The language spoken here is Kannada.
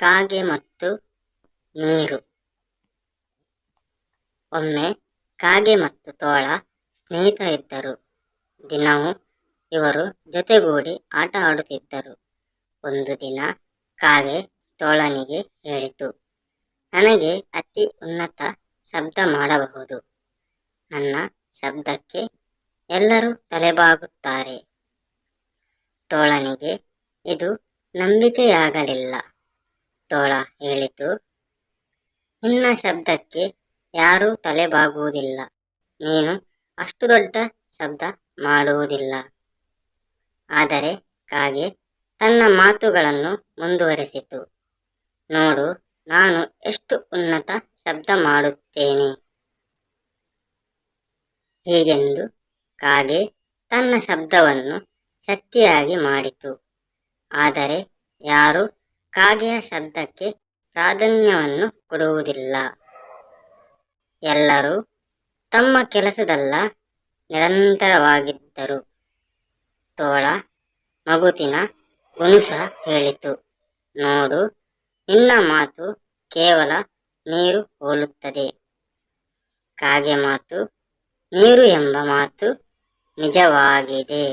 ಕಾಗೆ ಮತ್ತು ನೀರು. ಒಮ್ಮೆ ಕಾಗೆ ಮತ್ತು ತೋಳ ಸ್ನೇಹಿತರಿದ್ದರು. ದಿನವೂ ಇವರು ಜೊತೆಗೂಡಿ ಆಟ ಆಡುತ್ತಿದ್ದರು. ಒಂದು ದಿನ ಕಾಗೆ ತೋಳನಿಗೆ ಹೇಳಿತು, ನನಗೆ ಅತಿ ಉನ್ನತ ಶಬ್ದ ಮಾಡಬಹುದು. ನನ್ನ ಶಬ್ದಕ್ಕೆ ಎಲ್ಲರೂ ತಲೆಬಾಗುತ್ತಾರೆ. ತೋಳನಿಗೆ ಇದು ನಂಬಿಕೆಯಾಗಲಿಲ್ಲ. ತೋಳ ಹೇಳಿತು, ನಿನ್ನ ಶಬ್ದಕ್ಕೆ ಯಾರೂ ತಲೆಬಾಗುವುದಿಲ್ಲ. ನೀನು ಅಷ್ಟು ದೊಡ್ಡ ಶಬ್ದ ಮಾಡುವುದಿಲ್ಲ. ಆದರೆ ಕಾಗೆ ತನ್ನ ಮಾತುಗಳನ್ನು ಮುಂದುವರೆಸಿತು. ನೋಡು, ನಾನು ಎಷ್ಟು ಉನ್ನತ ಶಬ್ದ ಮಾಡುತ್ತೇನೆ. ಹೀಗೆಂದು ಕಾಗೆ ತನ್ನ ಶಬ್ದವನ್ನು ಶಕ್ತಿಯಾಗಿ ಮಾಡಿತು. ಆದರೆ ಯಾರೂ ಕಾಗೆಯ ಶಬ್ದಕ್ಕೆ ಪ್ರಾಧಾನ್ಯವನ್ನು ಕೊಡುವುದಿಲ್ಲ. ಎಲ್ಲರೂ ತಮ್ಮ ಕೆಲಸದಲ್ಲ ನಿರಂತರವಾಗಿದ್ದರು. ತೋಳ ಮಗುತಿನ ಗುನುಸ ಹೇಳಿತು, ನೋಡು, ನಿನ್ನ ಮಾತು ಕೇವಲ ನೀರು ಹೋಲುತ್ತದೆ. ಕಾಗೆ ಮಾತು ನೀರು ಎಂಬ ಮಾತು ನಿಜವಾಗಿದೆ.